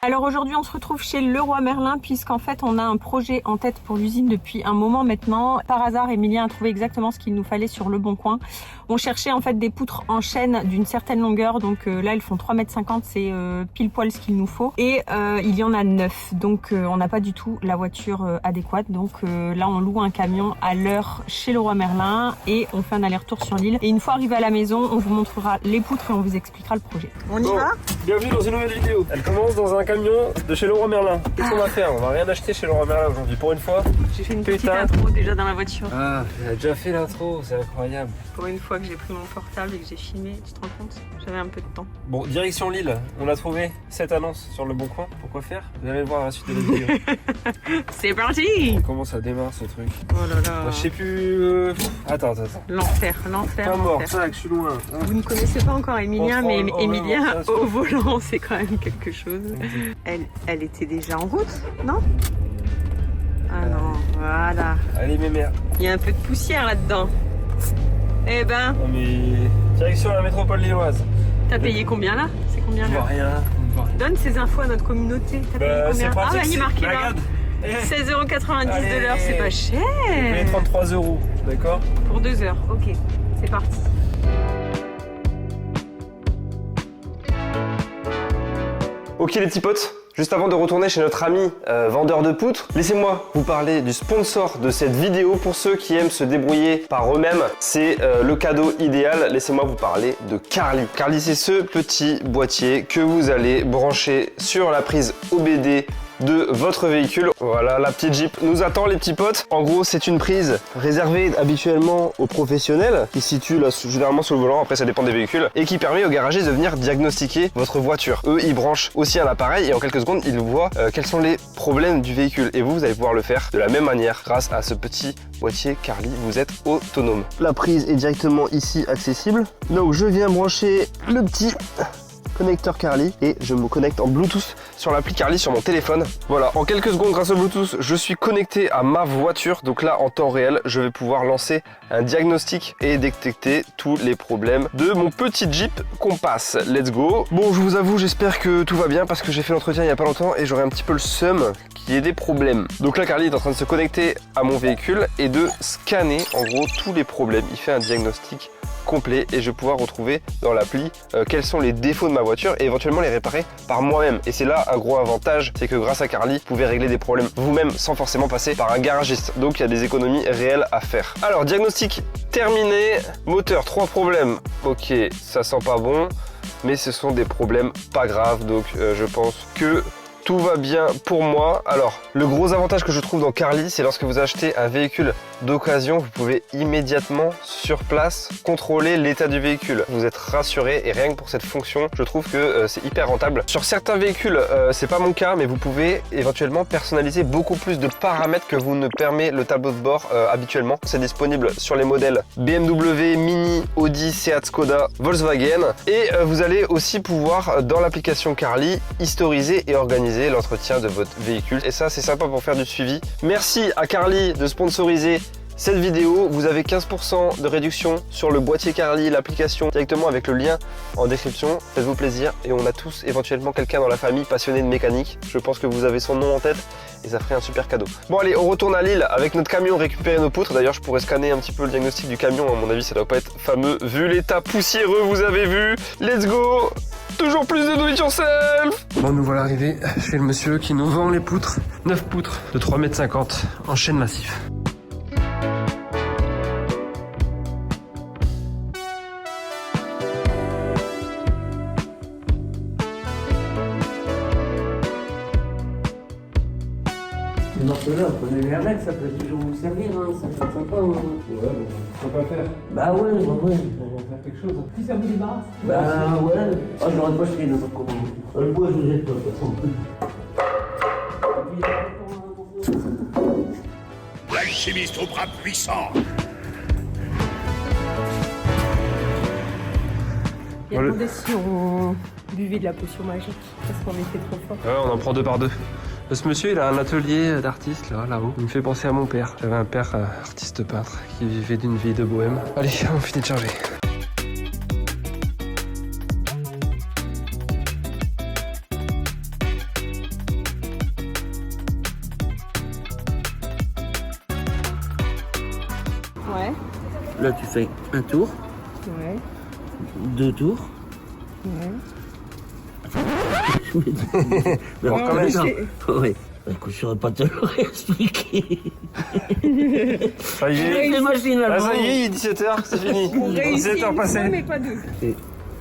Alors aujourd'hui on se retrouve chez Leroy Merlin puisqu'en fait on a un projet en tête pour l'usine depuis un moment maintenant. Par hasard Emilien a trouvé exactement ce qu'il nous fallait sur Le Bon Coin. On cherchait en fait des poutres en chêne d'une certaine longueur, donc là elles font 3,50 m, c'est pile poil ce qu'il nous faut. Et il y en a 9, donc on n'a pas du tout la voiture adéquate. Donc là on loue un camion à l'heure chez Leroy Merlin et on fait un aller-retour sur l'île. Et une fois arrivé à la maison, on vous montrera les poutres et on vous expliquera le projet. On y va? Bienvenue dans une nouvelle vidéo. Elle commence dans un camion de chez Leroy Merlin. Qu'est-ce qu'on va faire? On va rien acheter chez Leroy Merlin aujourd'hui. Pour une fois, j'ai fait une petite intro déjà dans la voiture. Ah, elle a déjà fait l'intro, c'est incroyable. Pour une fois que j'ai pris mon portable et que j'ai filmé, tu te rends compte? J'avais un peu de temps. Bon, direction Lille. On a trouvé cette annonce sur Le Bon Coin. Pourquoi faire? Vous allez le voir à la suite de la vidéo. C'est parti! Comment ça démarre ce truc? Oh là là. Moi, je sais plus. Attends. L'enfer, l'enfer. Pas mort, ça, que je suis loin. Vous ne connaissez pas encore Emilien, mais Emilien au volant, c'est quand même quelque chose. Elle était déjà en route, non? Ah non, voilà. Allez, mes mères. Il y a un peu de poussière là-dedans. Eh ben. Non, mais direction la métropole lilloise. T'as payé combien là? C'est combien là? On voit rien. Donne ces infos à notre communauté. T'as payé combien? Ah, là, il est marqué là. 16,90 € de l'heure, c'est pas cher. J'ai payé 33 €, d'accord? Pour 2 heures, ok. C'est parti. Ok les petits potes, juste avant de retourner chez notre ami vendeur de poutres, laissez-moi vous parler du sponsor de cette vidéo. Pour ceux qui aiment se débrouiller par eux-mêmes, c'est le cadeau idéal. Laissez-moi vous parler de Carly. Carly, c'est ce petit boîtier que vous allez brancher sur la prise OBD de votre véhicule. Voilà, la petite Jeep nous attend les petits potes. En gros, c'est une prise réservée habituellement aux professionnels qui se situe là généralement sur le volant, après ça dépend des véhicules, et qui permet aux garagistes de venir diagnostiquer votre voiture. Eux, ils branchent aussi un appareil et en quelques secondes, ils voient quels sont les problèmes du véhicule. Et vous allez pouvoir le faire de la même manière grâce à ce petit boîtier Carly. Vous êtes autonome. La prise est directement ici accessible. Donc je viens brancher le petit connecteur Carly et je me connecte en Bluetooth sur l'appli Carly sur mon téléphone. Voilà, en quelques secondes grâce au Bluetooth, je suis connecté à ma voiture. Donc là, en temps réel, je vais pouvoir lancer un diagnostic et détecter tous les problèmes de mon petit Jeep Compass. Let's go. Bon, je vous avoue, j'espère que tout va bien parce que j'ai fait l'entretien il n'y a pas longtemps et j'aurais un petit peu le seum qu'il y ait des problèmes. Donc là, Carly est en train de se connecter à mon véhicule et de scanner en gros tous les problèmes. Il fait un diagnostic complet et je vais pouvoir retrouver dans l'appli quels sont les défauts de ma voiture et éventuellement les réparer par moi-même. Et c'est là un gros avantage, c'est que grâce à Carly, vous pouvez régler des problèmes vous-même sans forcément passer par un garagiste. Donc il y a des économies réelles à faire. Alors diagnostic terminé, moteur 3 problèmes. Ok, ça sent pas bon, mais ce sont des problèmes pas graves, donc je pense que tout va bien pour moi. Alors, le gros avantage que je trouve dans Carly, c'est lorsque vous achetez un véhicule d'occasion, vous pouvez immédiatement sur place contrôler l'état du véhicule. Vous êtes rassuré et rien que pour cette fonction, je trouve que c'est hyper rentable. Sur certains véhicules, c'est pas mon cas, mais vous pouvez éventuellement personnaliser beaucoup plus de paramètres que vous ne permet le tableau de bord habituellement. C'est disponible sur les modèles BMW, Mini, Audi, Seat, Skoda, Volkswagen. Et vous allez aussi pouvoir, dans l'application Carly, historiser et organiser l'entretien de votre véhicule. Et ça, c'est sympa pour faire du suivi. Merci à Carly de sponsoriser cette vidéo. Vous avez 15% de réduction sur le boîtier Carly, l'application, directement avec le lien en description. Faites-vous plaisir et on a tous éventuellement quelqu'un dans la famille passionné de mécanique. Je pense que vous avez son nom en tête et ça ferait un super cadeau. Bon allez, on retourne à Lille avec notre camion récupérer nos poutres. D'ailleurs, je pourrais scanner un petit peu le diagnostic du camion. À mon avis, ça doit pas être fameux vu l'état poussiéreux, vous avez vu. Let's go! Toujours plus de do it yourself. Bon, nous voilà arrivés chez le monsieur qui nous vend les poutres. 9 poutres de 3,50 m en chêne massif. Dans ceux-là, prenez-les avec, ça peut toujours vous servir, hein, ça fait sympa. Hein. Ouais, mais faut pas faire. Bah ouais, ouais. On va faire quelque chose. Si ça vous débarrasse. Bah ouais. Ah, j'aurais pas acheté n'importe comment. Le bois, je le jette pas, de toute façon. L'alchimiste au bras puissant. Il a demandé si on buvait de la potion magique parce qu'on était trop fort. Ouais, on en prend 2 par 2. Ce monsieur, il a un atelier d'artiste là-haut. Il me fait penser à mon père. J'avais un père artiste peintre qui vivait d'une vie de bohème. Allez, on finit de charger. Là, tu fais un tour, Ouais. 2 tours. Ouais. Bon, quand même. Oui. Écoute, je saurais pas te le réexpliquer. Ça y est. Les machines Ah, avant. ça y est, il est 17h, c'est fini. On réussit 17h une fois, passé. mais pas deux. Tu fais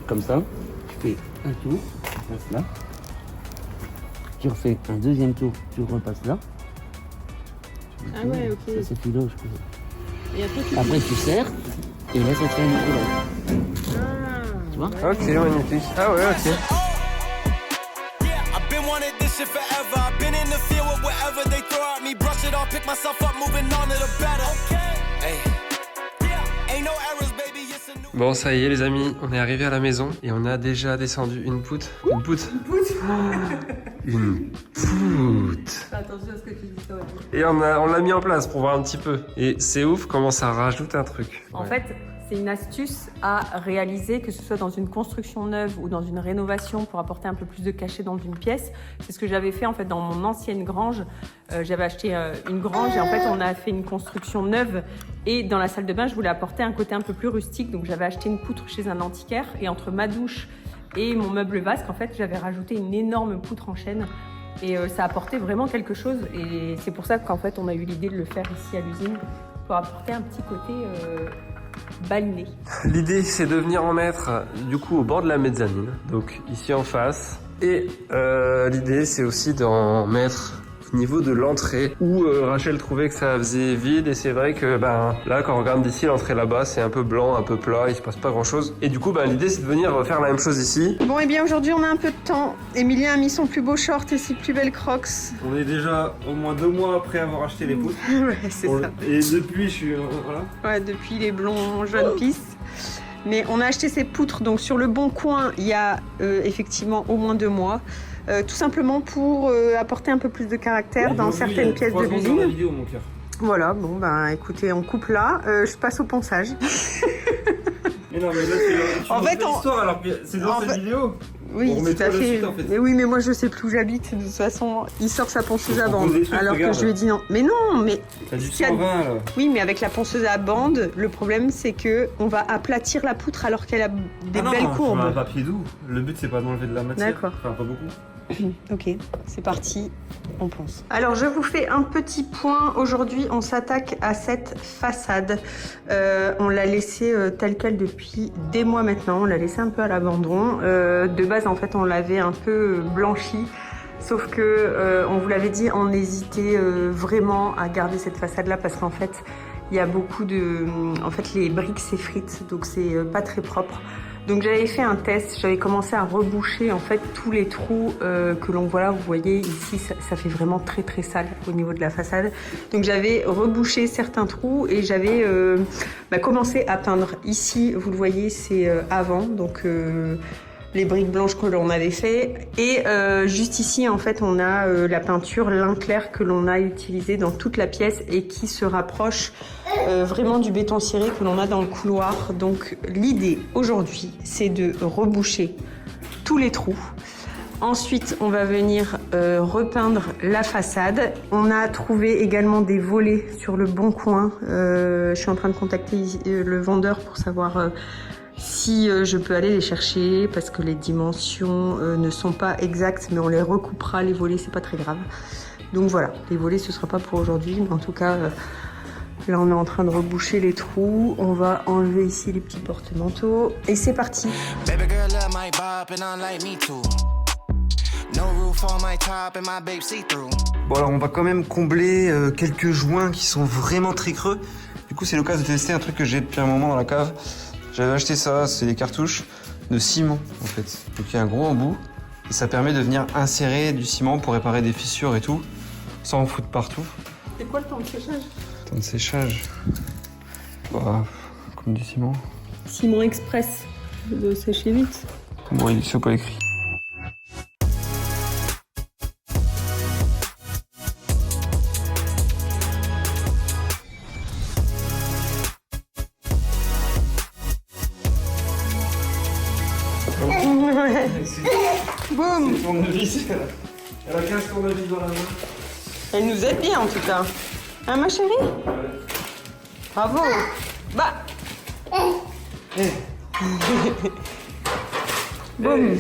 comme ça, tu fais un tour, tu passes là. Tu refais un deuxième tour, tu repasses là. Ah ouais, ok. Ça c'est filoche. Et après, tu... Après tu serres, et là ça te fait un micro là. Ah. Tu vois? Ok, magnifique. Ah ouais, ok. I've been wanting this shit forever. I've been in the field with whatever they throw at me. Brush it off, pick myself up, moving on to the better. Hey. Ain't no errors, baby. It's a new. Bon, ça y est les amis, on est arrivé à la maison et on a déjà descendu une poutre. Une poutre. Une poutre. Attention à ce que tu dis, toi. Et on l'a mis en place pour voir un petit peu. Et c'est ouf comment ça rajoute un truc. En Ouais. fait, c'est une astuce à réaliser, que ce soit dans une construction neuve ou dans une rénovation pour apporter un peu plus de cachet dans une pièce. C'est ce que j'avais fait en fait dans mon ancienne grange. J'avais acheté une grange et en fait on a fait une construction neuve. Et dans la salle de bain, je voulais apporter un côté un peu plus rustique. Donc j'avais acheté une poutre chez un antiquaire et entre ma douche et mon meuble vasque, en fait, j'avais rajouté une énorme poutre en chêne. Et ça apportait vraiment quelque chose. Et c'est pour ça qu'en fait on a eu l'idée de le faire ici à l'usine pour apporter un petit côté baliné. L'idée c'est de venir en mettre du coup au bord de la mezzanine, donc ici en face. Et l'idée c'est aussi d'en mettre au niveau de l'entrée où Rachel trouvait que ça faisait vide et c'est vrai que là quand on regarde d'ici l'entrée là-bas c'est un peu blanc, un peu plat, il se passe pas grand chose. Et du coup l'idée c'est de venir faire la même chose ici. Bon, et bien aujourd'hui on a un peu de temps. Emilien a mis son plus beau short et ses plus belles crocs. On est déjà au moins 2 mois après avoir acheté les poutres. Ouais, c'est ça. Et depuis, je suis. Voilà. Ouais, depuis les blonds jeunes pistes. Mais on a acheté ces poutres donc sur le Bon Coin il y a effectivement au moins 2 mois. Tout simplement pour apporter un peu plus de caractère dans certaines pièces de l'usine. Vidéo, mon cœur. Voilà, bon écoutez, on coupe là. Je passe au ponçage. Mais non, mais là, tu En fait, l'histoire alors que c'est dans en cette fait- vidéo. Oui, On remet tout à tout à la fait. suite, en fait. Mais oui, mais moi je sais plus où j'habite. De toute façon, il sort sa ponceuse à Faut bande. proposer des trucs, Alors regarde. que je lui ai dit non. Mais non, mais T'as du s'il y a- 120 là. oui, mais avec la ponceuse à bande, le problème c'est que on va aplatir la poutre alors qu'elle a des non, belles tu mets un courbes. papier doux. Le but c'est pas d'enlever de la matière. D'accord. Enfin, pas beaucoup. Ok, c'est parti, on pense. Alors je vous fais un petit point. Aujourd'hui, on s'attaque à cette façade. On l'a laissée telle quelle depuis des mois maintenant. On l'a laissée un peu à l'abandon. De base, en fait, on l'avait un peu blanchie. Sauf que, on vous l'avait dit, on hésitait vraiment à garder cette façade-là parce qu'en fait, il y a beaucoup de... En fait, les briques s'effritent, donc c'est pas très propre. Donc j'avais fait un test, j'avais commencé à reboucher en fait tous les trous que l'on voit là. Vous voyez ici, ça fait vraiment très très sale au niveau de la façade. Donc j'avais rebouché certains trous et j'avais commencé à peindre. Ici, vous le voyez, c'est avant, donc les briques blanches que l'on avait fait. Et juste ici, en fait, on a la peinture lin clair que l'on a utilisée dans toute la pièce et qui se rapproche vraiment du béton ciré que l'on a dans le couloir. Donc l'idée aujourd'hui, c'est de reboucher tous les trous. Ensuite, on va venir repeindre la façade. On a trouvé également des volets sur le Bon Coin. Je suis en train de contacter le vendeur pour savoir si je peux aller les chercher parce que les dimensions ne sont pas exactes, mais on les recoupera, les volets, c'est pas très grave. Donc voilà, les volets ce sera pas pour aujourd'hui, mais en tout cas là on est en train de reboucher les trous. On va enlever ici les petits porte-manteaux et c'est parti. Baby girl love my bop and I like me too. No roof on my top and my babe see through. Bon alors on va quand même combler quelques joints qui sont vraiment très creux. Du coup c'est l'occasion de tester un truc que j'ai depuis un moment dans la cave. J'avais acheté ça, c'est des cartouches de ciment en fait. Donc il y a un gros embout et ça permet de venir insérer du ciment pour réparer des fissures et tout, sans en foutre partout. C'est quoi le temps de séchage? Temps de séchage. Bah, comme du ciment. Ciment express, de sécher vite. Bon, il n'est pas écrit. Boum! Tournevis. Elle a 15 tournevis dans la main. Elle nous aide bien en tout cas. Hein ma chérie? Bravo! Bah, Boum.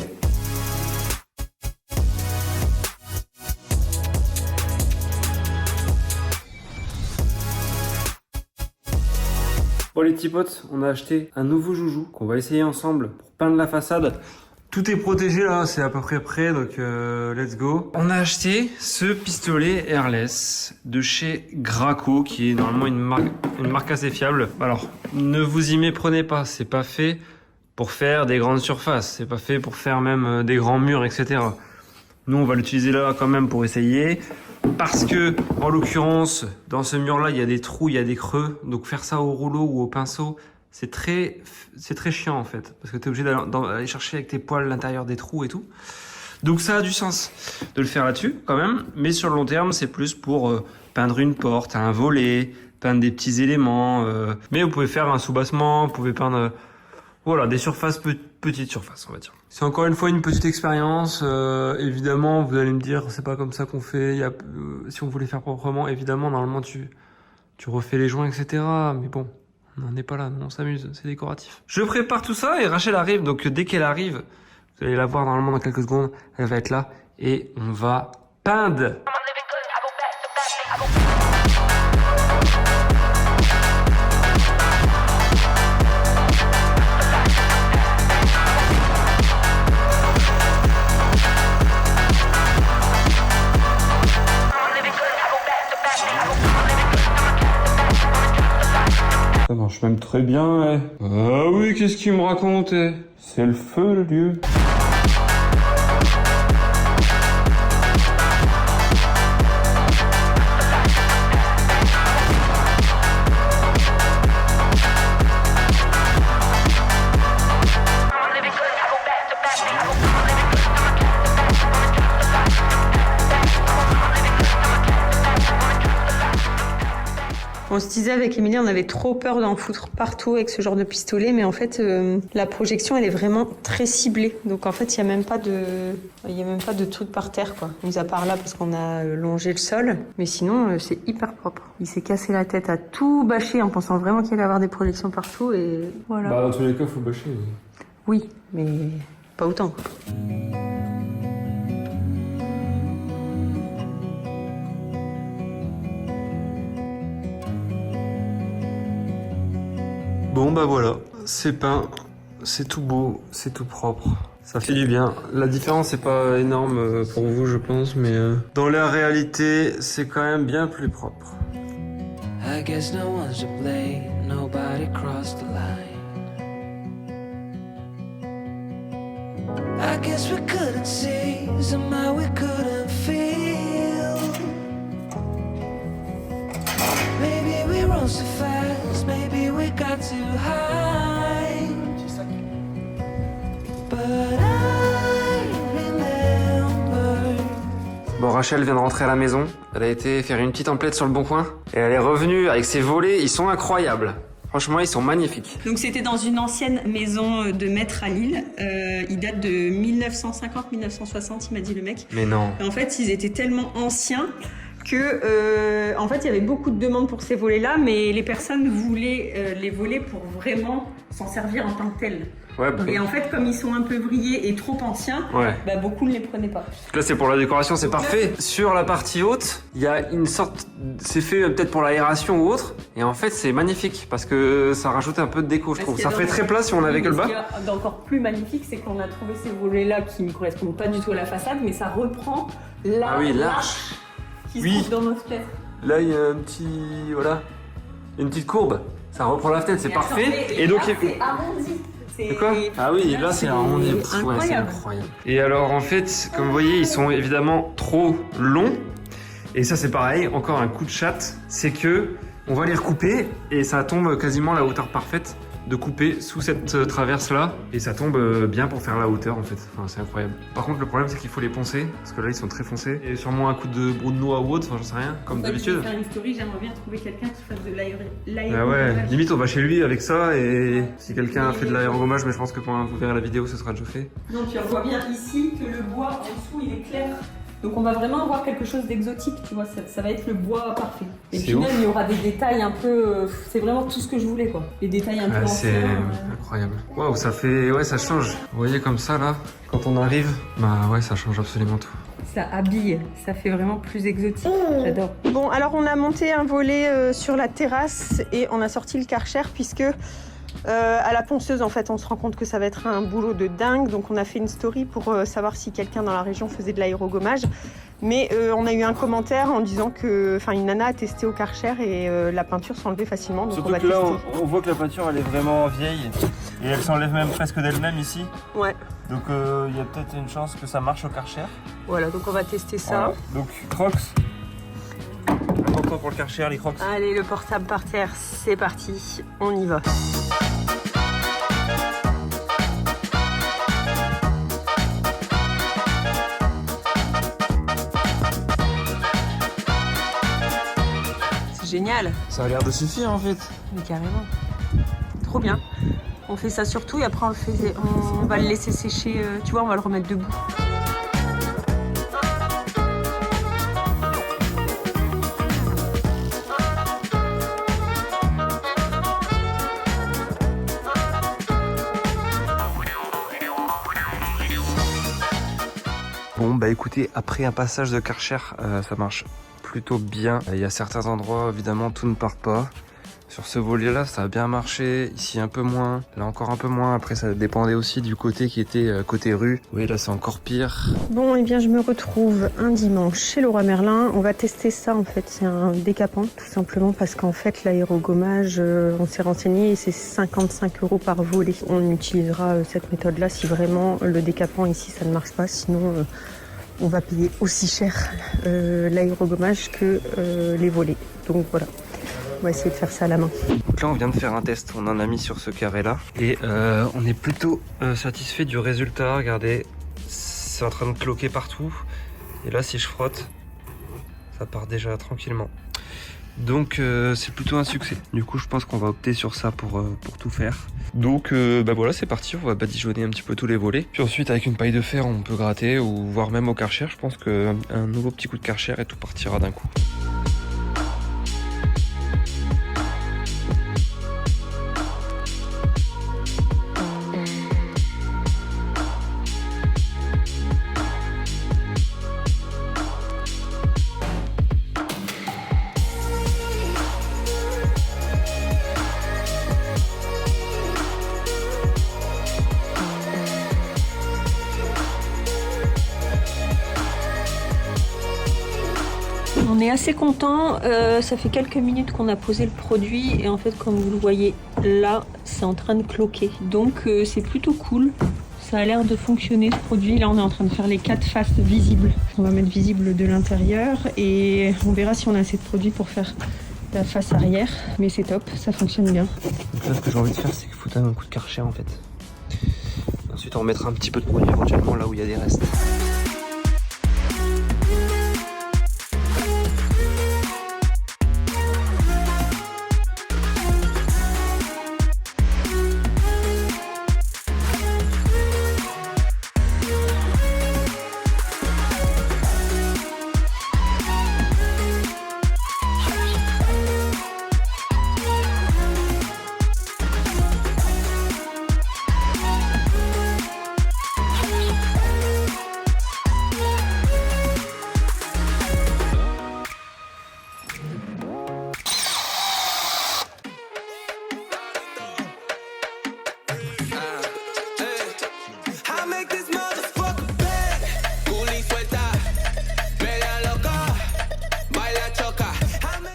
Bon les petits potes, on a acheté un nouveau joujou qu'on va essayer ensemble pour peindre la façade. Tout est protégé là, c'est à peu près prêt, donc let's go. On a acheté ce pistolet airless de chez Graco, qui est normalement une marque assez fiable. Alors, ne vous y méprenez pas, c'est pas fait pour faire des grandes surfaces, c'est pas fait pour faire même des grands murs, etc. Nous, on va l'utiliser là quand même pour essayer. Parce que, en l'occurrence, dans ce mur-là, il y a des trous, il y a des creux. Donc faire ça au rouleau ou au pinceau, c'est très chiant en fait. Parce que tu es obligé d'aller chercher avec tes poils l'intérieur des trous et tout. Donc ça a du sens de le faire là-dessus quand même. Mais sur le long terme, c'est plus pour peindre une porte, un volet, peindre des petits éléments. Mais vous pouvez faire un soubassement, vous pouvez peindre... Voilà, des surfaces, petites surfaces, on va dire. C'est encore une fois une petite expérience. Évidemment, vous allez me dire, c'est pas comme ça qu'on fait. Si on voulait faire proprement, évidemment, normalement, tu refais les joints, etc. Mais bon, on n'en est pas là, nous, on s'amuse, c'est décoratif. Je prépare tout ça et Rachel arrive. Donc, dès qu'elle arrive, vous allez la voir normalement dans quelques secondes. Elle va être là et on va peindre. Ça marche même très bien, eh. Ah oui, qu'est-ce qu'il me raconte, eh. C'est le feu, le lieu. On se disait avec Émilie, on avait trop peur d'en foutre partout avec ce genre de pistolet, mais en fait, la projection, elle est vraiment très ciblée. Donc en fait, il n'y a même pas de truc par terre, quoi. Mis à part là, parce qu'on a longé le sol. Mais sinon, c'est hyper propre. Il s'est cassé la tête à tout bâcher en pensant vraiment qu'il allait avoir des projections partout et voilà. Bah, dans tous les cas, faut bâcher. Oui, mais pas autant, quoi. Bon bah voilà, c'est peint, c'est tout beau, c'est tout propre. Ça fait du bien. La différence c'est pas énorme pour vous je pense, mais dans la réalité c'est quand même bien plus propre. I guess no one's to blame, nobody crossed the line. I guess we couldn't see, somehow we couldn't feel. Maybe we rose too fast, maybe we got too high. But I remember. Bon, Rachel vient de rentrer à la maison. Elle a été faire une petite emplette sur le Bon Coin. Et elle est revenue avec ses volets, ils sont incroyables. Franchement, ils sont magnifiques. Donc c'était dans une ancienne maison de maître à Lille. Il date de 1950-1960, il m'a dit le mec. Mais non. En fait, ils étaient tellement anciens que, en fait, il y avait beaucoup de demandes pour ces volets-là, mais les personnes voulaient les volets pour vraiment s'en servir en tant que tels. Ouais, bah, Et en fait, comme ils sont un peu vrillés et trop anciens, ouais. Bah, beaucoup ne les prenaient pas. Là, c'est pour la décoration, c'est parfait. Sur la partie haute, il y a une sorte... C'est fait peut-être pour l'aération ou autre. Et en fait, c'est magnifique parce que ça rajoute un peu de déco, je trouve. Ça ferait très plat si on avait que le bas. Ce qui est d'encore plus magnifique, c'est qu'on a trouvé ces volets-là qui ne correspondent pas du tout à la façade, mais ça reprend l'arche qui se trouve dans notre fenêtre. Là, il y a un petit... Voilà. Une petite courbe. Ça reprend la fenêtre, c'est parfait. Et donc... c'est arrondi. C'est quoi? Ah oui, là c'est arrondi. Ouais, c'est incroyable. Et alors en fait, comme vous voyez, ils sont évidemment trop longs. Et ça c'est pareil, encore un coup de chatte, c'est que on va les recouper et ça tombe quasiment à la hauteur parfaite de couper sous cette traverse là. Et ça tombe bien pour faire la hauteur en fait. Enfin, c'est incroyable. Par contre le problème c'est qu'il faut les poncer, parce que là ils sont très foncés. Et sûrement un coup de brou de noix ou autre, enfin j'en sais rien, comme d'habitude. Je vais faire une story, j'aimerais bien trouver quelqu'un qui fasse de l'aérogommage. Ah ouais, limite on va chez lui avec ça et si quelqu'un a fait de l'aérogommage, mais je pense que quand vous verrez la vidéo ce sera déjà fait. Donc on voit bien ici que le bois en dessous il est clair. Donc on va vraiment avoir quelque chose d'exotique, tu vois, ça va être le bois parfait. Et puis ouf. même il y aura des détails un peu, c'est vraiment tout ce que je voulais quoi. Les détails un peu C'est anciens. incroyable. Waouh, ça fait, ouais, ça change. Vous voyez comme ça là, quand on arrive, bah ouais, ça change absolument tout. Ça habille, ça fait vraiment plus exotique. J'adore. Bon, alors on a monté un volet sur la terrasse et on a sorti le Karcher puisque à la ponceuse, en fait, on se rend compte que ça va être un boulot de dingue. Donc on a fait une story pour savoir si quelqu'un dans la région faisait de l'aérogommage. Mais on a eu un commentaire en disant que, enfin, une nana a testé au Karcher et la peinture s'enlevait facilement. Donc Surtout on va que là, tester. on voit que la peinture elle est vraiment vieille et elle s'enlève même presque d'elle-même ici. Ouais. Donc il y a peut-être une chance que ça marche au Karcher. Voilà, donc on va tester ça. Voilà. Donc Crocs. Important pour le Karcher, les Crocs. Allez, le portable par terre, c'est parti, on y va. C'est génial, Ça a l'air de suffire en fait. mais carrément. Trop bien. On fait ça sur tout et après on va le laisser sécher, tu vois, on va le remettre debout. Bon, bah écoutez, après un passage de Karcher, ça marche plutôt bien. Il y a certains endroits, évidemment, tout ne part pas. Sur ce volet-là, ça a bien marché. Ici, un peu moins. Là, encore un peu moins. Après, ça dépendait aussi du côté qui était côté rue. Oui, là, c'est encore pire. Bon, et bien je me retrouve un dimanche chez Leroy Merlin. On va tester ça en fait, c'est un décapant tout simplement parce qu'en fait l'aérogommage, on s'est renseigné et c'est 55 € par volet. On utilisera cette méthode-là si vraiment le décapant ici ça ne marche pas, sinon on va payer aussi cher l'aérogommage que les volets. Donc voilà. On va essayer de faire ça à la main. Donc là, on vient de faire un test. On en a mis sur ce carré-là. Et on est plutôt satisfait du résultat. Regardez, c'est en train de cloquer partout. Et là, si je frotte, ça part déjà tranquillement. Donc, c'est plutôt un succès. Du coup, je pense qu'on va opter sur ça pour tout faire. Donc, bah voilà, c'est parti. On va badigeonner un petit peu tous les volets. Puis ensuite, avec une paille de fer, on peut gratter ou voire même au Karcher. Je pense qu'un nouveau petit coup de Karcher et tout partira d'un coup. On est assez content, ça fait quelques minutes qu'on a posé le produit et en fait comme vous le voyez là c'est en train de cloquer, donc c'est plutôt cool, ça a l'air de fonctionner ce produit. Là on est en train de faire les 4 faces visibles, on va mettre visible de l'intérieur et on verra si on a assez de produit pour faire la face arrière, mais c'est top, ça fonctionne bien. Donc là, ce que j'ai envie de faire, c'est foutre un coup de Karcher en fait. Ensuite, on remettra un petit peu de produit éventuellement là où il y a des restes.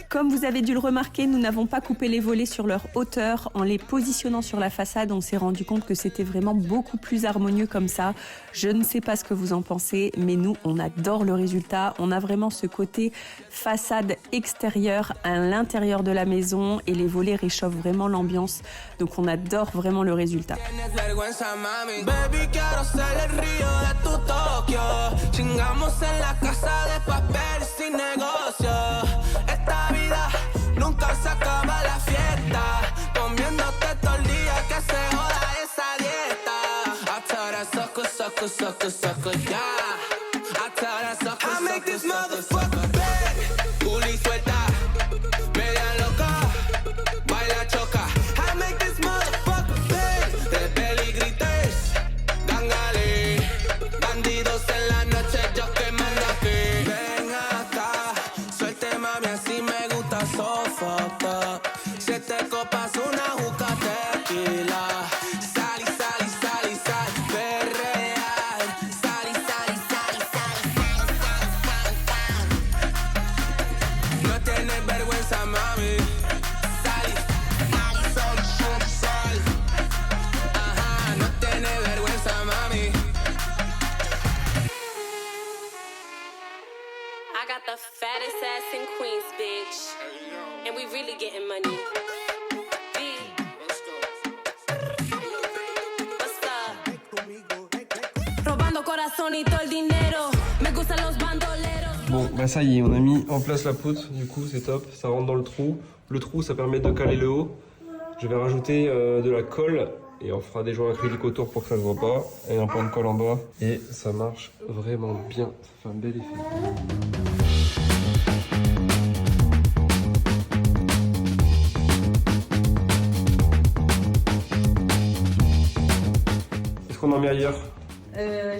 Comme vous avez dû le remarquer, nous n'avons pas coupé les volets sur leur hauteur. En les positionnant sur la façade, on s'est rendu compte que c'était vraiment beaucoup plus harmonieux comme ça. Je ne sais pas ce que vous en pensez, mais nous, on adore le résultat. On a vraiment ce côté façade extérieure à l'intérieur de la maison et les volets réchauffent vraiment l'ambiance. Donc on adore vraiment le résultat. Baby, quiero ser el río de tu Tokio. Chingamos en la casa de papel sin negocio. Esta vida nunca se acaba la fiesta. Comiéndote todo el día que se joda esa dieta. I tell that sucker, sucker, sucker, sucker, yeah. I tell that sucker, I got the fattest ass in Queens, bitch. And we really getting money. B. What's up? Robando corazón y todo el dinero. Me gustan los bandoleros. Bon, bah ça y est, on a mis en place la poutre, du coup c'est top, ça rentre dans le trou. Le trou, ça permet de caler le haut. Je vais rajouter de la colle et on fera des joints acryliques autour pour que ça ne se voit pas. Et un point de colle en bas. Et ça marche vraiment bien, ça fait un bel effet. Est-ce qu'on en met ailleurs?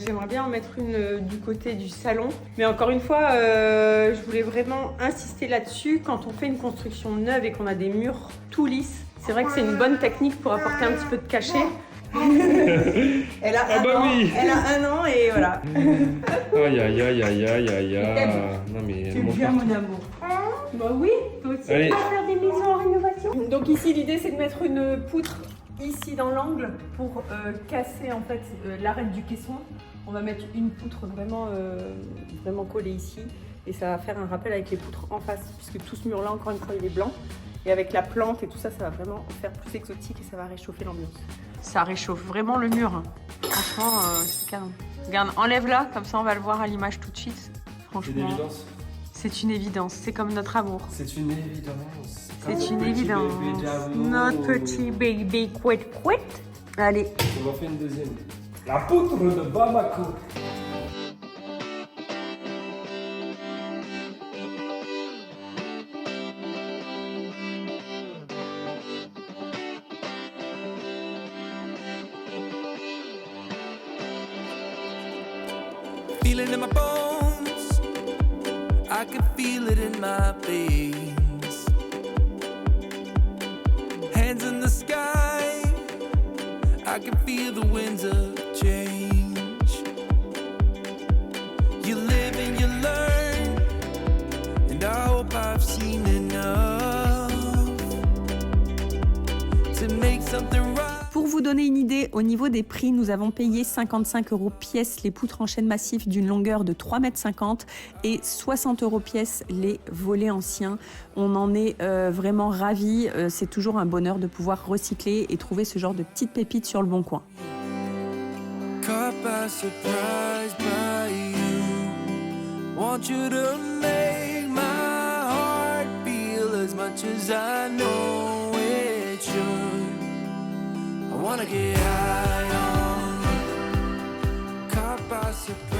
J'aimerais bien en mettre une du côté du salon. Mais encore une fois, je voulais vraiment insister là-dessus. Quand on fait une construction neuve et qu'on a des murs tout lisses, c'est vrai que c'est une bonne technique pour apporter un petit peu de cachet. Elle a elle a un an et voilà. Aïe aïe aïe aïe aïe aïe aïe. Non mais C'est bien mon amour. Bah oui, toi aussi. Allez. Tu vas faire des maisons en rénovation. Donc ici l'idée c'est de mettre une poutre ici dans l'angle pour casser en fait l'arête du caisson. On va mettre une poutre vraiment, vraiment collée ici et ça va faire un rappel avec les poutres en face puisque tout ce mur là encore une fois il est blanc et avec la plante et tout ça, ça va vraiment faire plus exotique et ça va réchauffer l'ambiance. Ça réchauffe vraiment le mur. Franchement, c'est canon. Regarde, enlève-la, comme ça on va le voir à l'image tout de suite. Franchement, c'est une évidence. C'est comme notre amour. C'est une évidence. C'est une évidence. Notre petit baby couette couette. Allez. On en fait une deuxième. La poutre de Bamako. Feel it in my bones. I can feel it in my veins. Hands in the sky. I can feel the winds of change. You live and you learn. And I hope I've seen enough to make something right. Pour vous donner une idée, au niveau des prix, nous avons payé 55 € pièce les poutres en chêne massif d'une longueur de 3,50 m et 60 € pièce les volets anciens. On en est vraiment ravis. C'est toujours un bonheur de pouvoir recycler et trouver ce genre de petites pépites sur le bon coin. Caught by surprise by you. Want you to make my heart feel as much as I know it should. I wanna get high on. Caught by surprise.